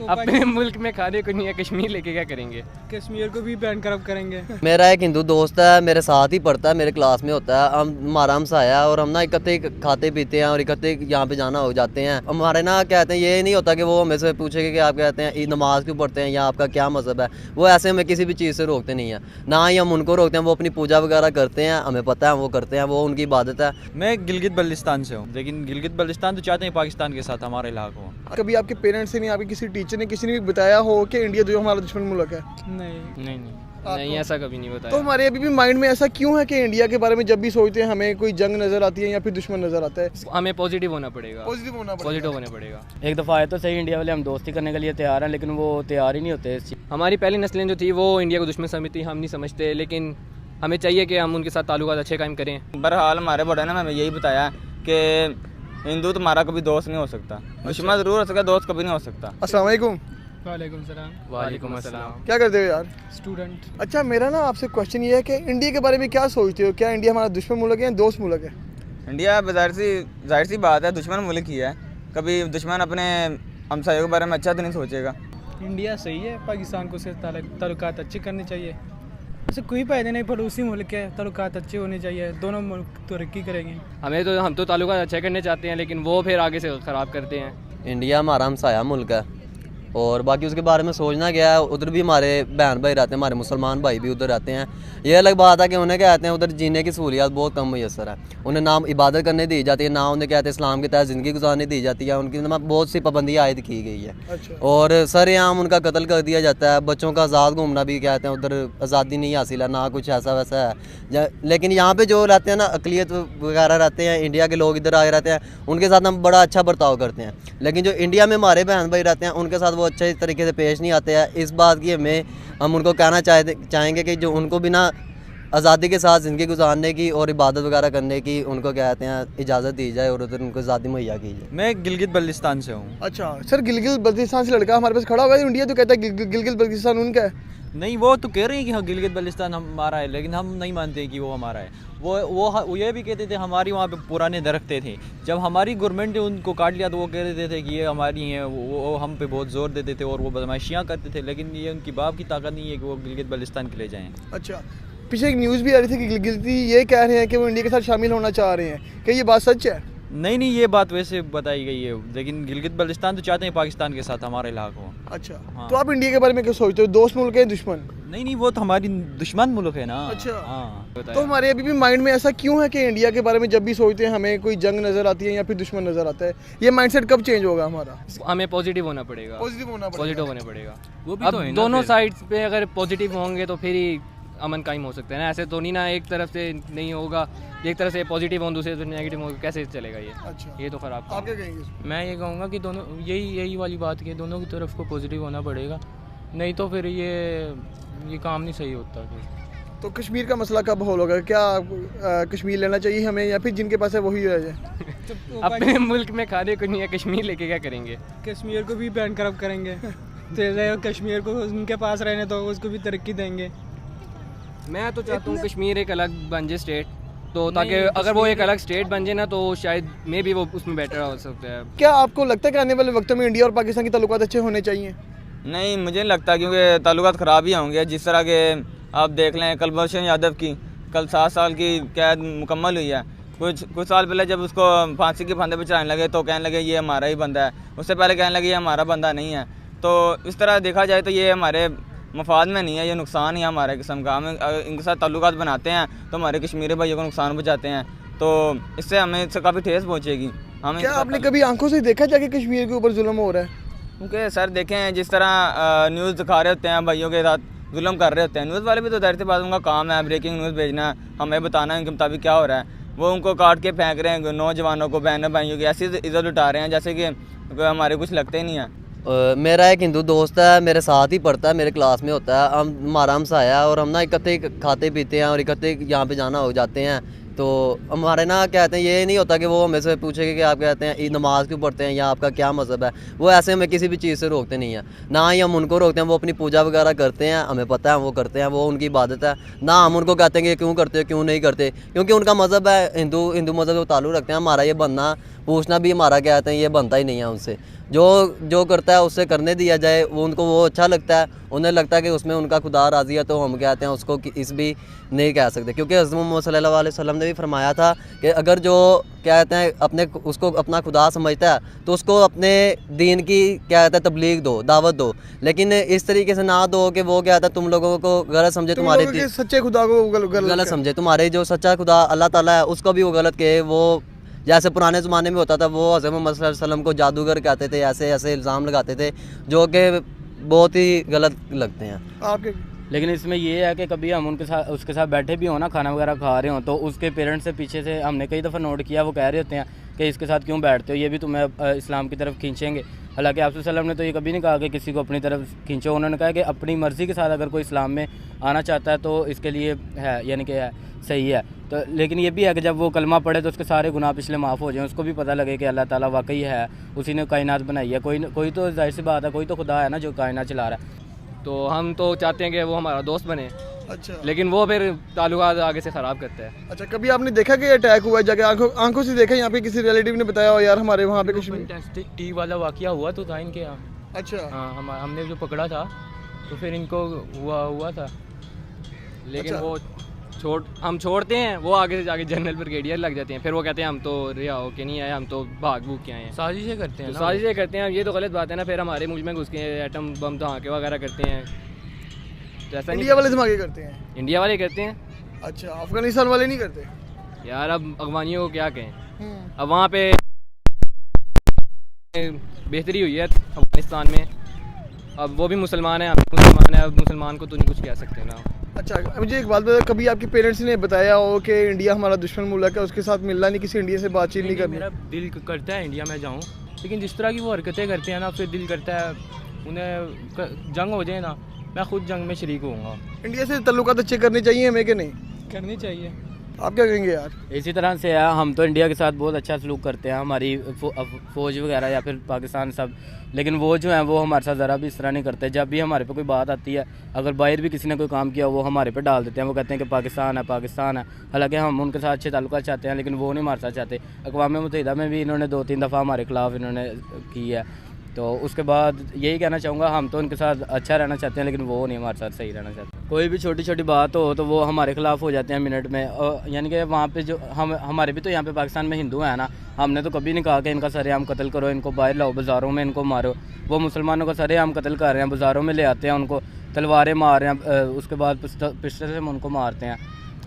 अपने मुल्क में खाने को नहीं है, कश्मीर लेके क्या करेंगे? कश्मीर को भी बैन करब करेंगे। मेरा एक हिंदू दोस्त है, मेरे साथ ही पढ़ता है, मेरे क्लास में होता है। हमारा हमसाया है और हम ना इकट्ठे खाते पीते हैं और इकट्ठे यहाँ पे जाना हो जाते हैं। हमारे ना कहते हैं, ये नहीं होता कि वो हमें से पूछेंगे कि आप कहते हैं नमाज क्यों पढ़ते हैं या आपका क्या मज़हब है। वो ऐसे हमें किसी भी चीज़ से रोकते नहीं है, ना ही हम उनको रोकते हैं। वो अपनी पूजा वगैरह करते हैं, हमें पता है वो करते हैं, वो उनकी इबादत है। मैं गिलगित बल्तिस्तान से हूँ, लेकिन गिलगित बल्तिस्तान तो चाहते हैं पाकिस्तान के साथ हमारा इलाका हो। कभी आपके पेरेंट्स ने या आपके किसी टीचर ने किसी ने भी बताया हो कि इंडिया जो हमारा दुश्मन मुल्क है? नहीं। नहीं, ऐसा कभी नहीं तो बताया। हमारे अभी भी माइंड में ऐसा क्यों है कि इंडिया के बारे में जब भी सोचते हैं हमें कोई जंग नजर आती है या फिर दुश्मन नजर आता है? हमें पॉजिटिव होना पड़ेगा, पॉजिटिव होना पॉजिटिव होना पड़ेगा। एक दफ़ा आए तो सही, इंडिया वाले हम दोस्ती करने के लिए तैयार हैं, लेकिन वो तैयार ही नहीं होते इस चीज़। हमारी पहली नस्लें जो थी वो इंडिया को दुश्मन समझती, हम नहीं समझते, लेकिन हमें चाहिए कि हम उनके साथ ताल्लुकात अच्छे कायम करें। बहरहाल हमारे बड़े ने हमें यही बताया कि हिंदू तुम्हारा कभी दोस्त नहीं हो सकता, दुश्मन ज़रूर हो सकता, दोस्त कभी नहीं हो सकता। अस्सलाम वालेकुम। वालेकुम सलाम। वालेकुम अस्सलाम। क्या करते हो यार? स्टूडेंट। अच्छा, मेरा ना आपसे क्वेश्चन ये है कि इंडिया के बारे में क्या सोचते हो? क्या इंडिया हमारा दुश्मन मुल्क है या दोस्त मुल्क है? इंडिया जाहिर सी बात है दुश्मन मुल्क ही है, कभी दुश्मन अपने हमसायों के बारे में अच्छा तो नहीं सोचेगा। इंडिया सही है, पाकिस्तान को से ताल्लुकात अच्छे करने चाहिए। ऐसे कोई फायदे नहीं, पड़ोसी मुल्क है, ताल्लुकात अच्छे होने चाहिए, दोनों मुल्क तरक्की करेंगे। हम तो ताल्लुकात अच्छे करने चाहते हैं, लेकिन वो फिर आगे से ख़राब करते हैं। इंडिया हमारा हमसाया मुल्क है और बाकी उसके बारे में सोचना क्या है। उधर भी हमारे बहन भाई रहते हैं, हमारे मुसलमान भाई भी उधर रहते हैं। ये अलग बात है कि उन्हें कहते हैं उधर जीने की सहूलियात बहुत कम मैसर है। उन्हें ना इबादत करने दी जाती है, ना उन्हें कहते हैं इस्लाम के तहत ज़िंदगी गुजारने दी जाती है। उनकी बहुत सी पाबंदियाँ आयद की गई है। अच्छा। और सरेआम उनका कत्ल कर दिया जाता है। बच्चों का आज़ाद घूमना भी कहते हैं उधर आज़ादी नहीं हासिल है, ना कुछ ऐसा वैसा है। लेकिन यहाँ पे जो रहते हैं ना, अकलियत वगैरह रहते हैं, इंडिया के लोग इधर आए रहते हैं, उनके साथ हम बड़ा अच्छा बर्ताव करते हैं। लेकिन जो इंडिया में हमारे बहन भाई रहते हैं, उनके साथ वो अच्छे तरीके से पेश नहीं आते हैं। इस बात की हम उनको कहना चाहेंगे कि जो उनको भी ना आज़ादी के साथ ज़िंदगी गुजारने की और इबादत वगैरह करने की उनको कहते हैं इजाज़त दी जाए और उधर उनको आज़ादी मुहैया की जाए। मैं गिलगित बल्तिस्तान से हूँ। अच्छा सर, गिलगित बल्तिस्तान से लड़का हमारे पास खड़ा हुआ है। इंडिया तो कहता है गिलगित बल्तिस्तान उनका है। नहीं, वो तो कह रहे हैं कि हाँ गिलगित बल्तिस्तान हमारा है, लेकिन हम नहीं मानते कि वो हमारा है। वो ये भी कहते थे हमारी वहाँ पे पुराने दरख्तें थे, जब हमारी गवर्नमेंट ने उनको काट लिया तो वो कह देते थे कि ये हमारी हैं। वो हम पे बहुत ज़ोर देते थे और वो बदमाशियाँ करते थे, लेकिन ये उनकी बाप की ताकत नहीं है कि वो गिलगित बल्तिस्तान के ले जाएँ। अच्छा, पीछे एक न्यूज़ भी आ रही थी कि गिलगिती ये कह रहे हैं कि वो इंडिया के साथ शामिल होना चाह रहे हैं। क्या ये बात सच है? नहीं, ये बात वैसे बताई गई है, लेकिन गिलगित बल्तिस्तान तो चाहते हैं पाकिस्तान के साथ हमारा इलाका हो। अच्छा। हाँ। तो आप इंडिया के बारे में क्या सोचते हो? दोस्त मुल्क है दुश्मन? नहीं, वो तो हमारी दुश्मन मुल्क है ना। अच्छा। हाँ। तो हमारे अभी भी माइंड में ऐसा क्यों है कि इंडिया के बारे में जब भी सोचते हैं हमें कोई जंग नजर आती है या फिर दुश्मन नजर आता है? ये माइंडसेट कब चेंज होगा हमारा? हमें पॉजिटिव होना पड़ेगा, पॉजिटिव होना पॉजिटिव होने पड़ेगा। वो भी अब तो है ना दोनों फिर। साइड्स पे अगर पॉजिटिव होंगे तो फिर ही अमन कायम हो सकता है ना। ऐसे तो नहीं ना, एक तरफ से नहीं होगा, एक तरफ से पॉजिटिव हो दूसरे से नेगेटिव हो, कैसे चलेगा ये? अच्छा, ये तो खराब आप क्या कहेंगे? मैं ये कहूँगा कि दोनों यही वाली बात कि दोनों की तरफ को पॉजिटिव होना पड़ेगा, नहीं तो फिर ये काम नहीं सही होता। फिर तो कश्मीर का मसला कब हल होगा? क्या कश्मीर लेना चाहिए हमें या फिर जिनके पास है वही रह जाए? अपने मुल्क में खाने को नहीं है, कश्मीर लेके क्या करेंगे? कश्मीर को भी बैन करब करेंगे। तो कश्मीर को उनके पास रहने तो उसको भी तरक्की देंगे। मैं तो चाहता हूँ कश्मीर एक अलग बन जाए स्टेट, तो ताकि अगर वो एक अलग स्टेट बन जाए ना तो शायद मे भी वो उसमें बेटर हो सकता है। क्या आपको लगता है कि आने वाले वक्तों में इंडिया और पाकिस्तान के ताल्लुकात अच्छे होने चाहिए? नहीं, मुझे नहीं लगता, क्योंकि ताल्लुकात ख़राब ही होंगे। जिस तरह के आप देख लें, कुलभूषण यादव की कल 7 साल की कैद मुकम्मल हुई है। कुछ साल पहले जब उसको फांसी के फंदे पर चढ़ाने लगे तो कहने लगे ये हमारा ही बंदा है, उससे पहले कहने लगे ये हमारा बंदा नहीं है। तो इस तरह देखा जाए तो ये हमारे मफाद में नहीं है, ये नुकसान ही है हमारे किस्म का। हम इनके साथ ताल्लुकात बनाते हैं तो हमारे कश्मीरी भाइयों को नुकसान पहुँचाते हैं, तो इससे हमें इससे काफ़ी ठेस पहुँचेगी। हमें क्या आपने कभी आंखों से देखा जाके कश्मीर के ऊपर जुल्म हो रहा है? क्योंकि सर देखें, जिस तरह न्यूज़ दिखा रहे होते हैं, भाइयों के साथ जुल्म कर रहे होते हैं, न्यूज़ वाले भी तो जाहिर सी बात उनका काम है ब्रेकिंग न्यूज़ भेजना है, हमें बताना है उनके मुताबिक क्या हो रहा है। वो उनको काट के फेंक रहे हैं, नौजवानों को, बहनों भाइयों की ऐसी इज्जत उठा रहे हैं जैसे कि हमारे कुछ लगते ही नहीं है। मेरा एक हिंदू दोस्त है, मेरे साथ ही पढ़ता है, मेरे क्लास में होता है। हमारा हमसाया है और हम ना इकट्ठे खाते पीते हैं और इकट्ठे यहाँ पे जाना हो जाते हैं। तो हमारे ना कहते हैं, ये नहीं होता कि वो हमें से पूछेंगे कि आप कहते हैं नमाज क्यों पढ़ते हैं या आपका क्या मज़हब है। वो ऐसे हमें किसी भी चीज़ से रोकते नहीं है, ना ही हम उनको रोकते हैं। वो अपनी पूजा वगैरह करते हैं, हमें पता है वो करते हैं, वो उनकी इबादत है। ना हम उनको कहते हैं कि क्यों करते हो, क्यों नहीं करते, क्योंकि उनका मज़हब है, हिंदू मज़हब से ताल्लुक़ रखते हैं। हमारा ये बनना पूछना भी हमारा कहते हैं ये बनता ही नहीं है उनसे। जो जो करता है उससे करने दिया जाए, वो उनको वो अच्छा लगता है, उन्हें लगता है कि उसमें उनका खुदा राज़ी है, तो हम कहते हैं उसको इस भी नहीं कह सकते, क्योंकि हज़रत मोहम्मद सल्लल्लाहु अलैहि वसल्लम ने भी फरमाया था कि अगर जो क्या कहते हैं अपने उसको अपना खुदा समझता है तो उसको अपने दीन की क्या कहते हैं तबलीग दो, दावत दो, लेकिन इस तरीके से ना दो कि वो क्या कहता है तुम लोगों को गलत समझे, तुम्हारे लोगों के सच्चे खुदा को गलत समझे, तुम्हारे जो सच्चा खुदा अल्लाह ताला है उसको भी वो गलत कहे। वो जैसे पुराने ज़माने में होता था, वो हज़रत मोहम्मद सल्लल्लाहु अलैहि वसल्लम को जादूगर कहते थे, ऐसे ऐसे इल्ज़ाम लगाते थे जो कि बहुत ही गलत लगते हैं। आपके लेकिन इसमें ये है कि कभी हम उसके साथ बैठे भी हों ना, खाना वगैरह खा रहे हों, तो उसके पेरेंट्स से पीछे से हमने कई दफ़ा नोट किया, वो कह रहे होते हैं कि इसके साथ क्यों बैठते हो, ये भी तुम्हें इस्लाम की तरफ खींचेंगे। हालांकि आप सल्लल्लाहु अलैहि वसल्लम ने तो ये कभी नहीं कहा कि किसी को अपनी तरफ खींचो, उन्होंने कहा कि अपनी मर्ज़ी के साथ अगर कोई इस्लाम में आना चाहता है तो इसके लिए है, यानी कि है सही है। तो लेकिन ये भी है कि जब वो कलमा पढ़े तो उसके सारे गुनाह पिछले माफ़ हो जाएं, उसको भी पता लगे कि अल्लाह ताला वाकई है, उसी ने कायनात बनाई है, कोई तो जाहिर सी बात है, कोई तो खुदा है ना जो कायनात चला रहा है। तो हम तो चाहते हैं कि वो हमारा दोस्त बने, अच्छा लेकिन वो फिर ताल्लुकात आगे से ख़राब करता है। अच्छा, कभी आपने देखा कि अटैक हुआ है जाके आंखों से देखा, यहाँ पे किसी रिलेटिव ने बताया हो यार हमारे वहाँ पे कश्मीर? फैंटास्टिक टी वाला वाकया हुआ तो था इनके यहाँ। अच्छा हाँ, हमने जो पकड़ा था तो फिर इनको हुआ था। लेकिन अच्छा। वो हम छोड़ते हैं, वो आगे से जाके जनरल ब्रिगेडियर लग जाते हैं, फिर वो कहते हैं हम तो रिहा होके नहीं आए, हम तो भाग भूग के आए हैं। साजिशें करते हैं तो ना साजिशें करते हैं, ये तो गलत बात है ना। फिर हमारे मुल्क में घुस के एटम बम धमाके वगैरह करते हैं, तो ऐसा इंडिया नहीं। वाले धमाके करते हैं? इंडिया वाले करते हैं अच्छा, अफगानिस्तान वाले नहीं करते? यार, अब अफगानियों को क्या कहें, अब वहाँ पे बेहतरी हुई है अफगानिस्तान में, अब वो भी मुसलमान है, हम भी मुसलमान है, अब मुसलमान को तो नहीं कुछ कह सकते ना। अच्छा, मुझे एक बात बताओ, कभी आपके पेरेंट्स ने बताया हो कि इंडिया हमारा दुश्मन मुल्क है, उसके साथ मिलना नहीं, किसी इंडिया से बातचीत नहीं करनी? मेरा दिल करता है इंडिया में जाऊँ, लेकिन जिस तरह की वो हरकतें करते हैं ना, फिर दिल करता है उन्हें जंग हो जाए ना, मैं खुद जंग में शरीक होऊंगा। इंडिया से ताल्लुकात अच्छे करने चाहिए हमें कि नहीं? करनी चाहिए। आप क्या कहेंगे यार? इसी तरह से है, हम तो इंडिया के साथ बहुत अच्छा सलूक करते हैं, हमारी फ़ौज वगैरह या फिर पाकिस्तान सब, लेकिन वो जो हैं वो हमारे साथ ज़रा भी इस तरह नहीं करते। जब भी हमारे पे कोई बात आती है, अगर बाहर भी किसी ने कोई काम किया वो हमारे पे डाल देते हैं, वो कहते हैं कि पाकिस्तान है पाकिस्तान है। हालांकि हम उनके साथ अच्छे ताल्लुकात चाहते हैं, लेकिन वो नहीं हमारे साथ चाहते। अक़वाम मुत्तहिदा में भी इन्होंने 2-3 दफ़ा हमारे ख़िलाफ़ इन्होंने की है, तो उसके बाद यही कहना चाहूँगा, हम तो उनके साथ अच्छा रहना चाहते हैं, लेकिन वो नहीं हमारे साथ सही रहना चाहते। कोई भी छोटी छोटी बात हो तो वो हमारे ख़िलाफ़ हो जाते हैं मिनट में। और यानी कि वहाँ पे जो हमारे भी तो यहाँ पे पाकिस्तान में हिंदू हैं ना, हमने तो कभी नहीं कहा कि इनका सरेआम कत्ल करो, इनको बाहर लाओ, बाज़ारों में इनको मारो। वो मुसलमानों का सरेआम कत्ल कर रहे हैं, बाज़ारों में ले आते हैं उनको, तलवारें मार रहे हैं, उसके बाद पिस्टल से हम उनको मारते हैं।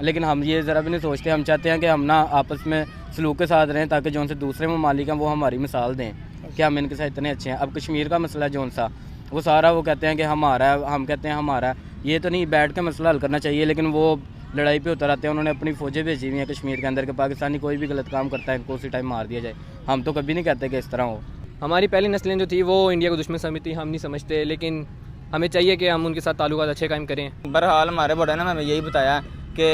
लेकिन हम ये ज़रा भी नहीं सोचते, हम चाहते हैं कि हम ना आपस में सलूक के साथ रहें, ताकि जो उनसे दूसरे ममालिक हैं वो हमारी मिसाल दें कि हम इनके साथ इतने अच्छे हैं। अब कश्मीर का मसला जो सा वो सारा वो कहते हैं कि हमारा है, हम कहते हैं हमारा है, ये तो नहीं, बैठ के मसला हल करना चाहिए। लेकिन वो लड़ाई पे उतर आते हैं, उन्होंने अपनी फ़ौजें भेजी हुई हैं कश्मीर के अंदर के, पाकिस्तानी कोई भी गलत काम करता है इनको उसी टाइम मार दिया जाए। हम तो कभी नहीं कहते कि इस तरह हो। हमारी पहली नस्लें जो थी वो इंडिया को दुश्मन समझती, हम नहीं समझते, लेकिन हमें चाहिए कि हम उनके साथ ताल्लुकात अच्छे कायम करें। बहरहाल हमारे बड़े ने हमें यही बताया कि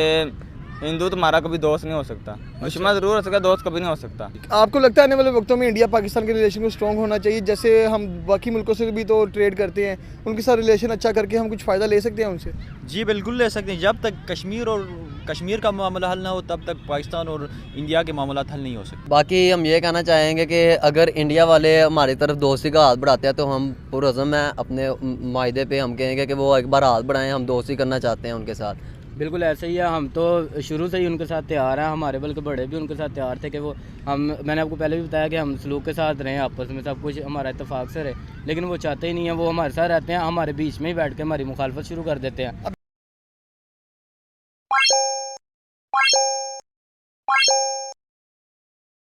हिंदू तुम्हारा कभी दोस्त नहीं हो सकता, दुश्मन ज़रूर हो सकता, दोस्त कभी नहीं हो सकता। आपको लगता है आने वाले वक्तों में इंडिया पाकिस्तान के रिलेशन को स्ट्रॉन्ग होना चाहिए? जैसे हम बाकी मुल्कों से भी तो ट्रेड करते हैं, उनके साथ रिलेशन अच्छा करके हम कुछ फ़ायदा ले सकते हैं उनसे? जी बिल्कुल ले सकते हैं। जब तक कश्मीर का मामला हल ना हो तब तक पाकिस्तान और इंडिया के मामला हल नहीं हो सकते। बाकी हम ये कहना चाहेंगे कि अगर इंडिया वाले हमारी तरफ दोस्ती का हाथ बढ़ाते हैं तो हम पुरज़म हैं, अपने मायदे पे हम कहेंगे कि वो एक बार हाथ बढ़ाएं, हम दोस्ती करना चाहते हैं उनके साथ। बिल्कुल ऐसे ही है, हम तो शुरू से ही उनके साथ तैयार हैं, हमारे बल्कि बड़े भी उनके साथ तैयार थे कि वो मैंने आपको पहले भी बताया कि हम सलूक के साथ रहें, आपस में सब कुछ हमारा इत्तेफाक से रहे, लेकिन वो चाहते ही नहीं है। वो हमारे साथ रहते हैं, हमारे बीच में ही बैठ के हमारी मुखालफत शुरू कर देते हैं।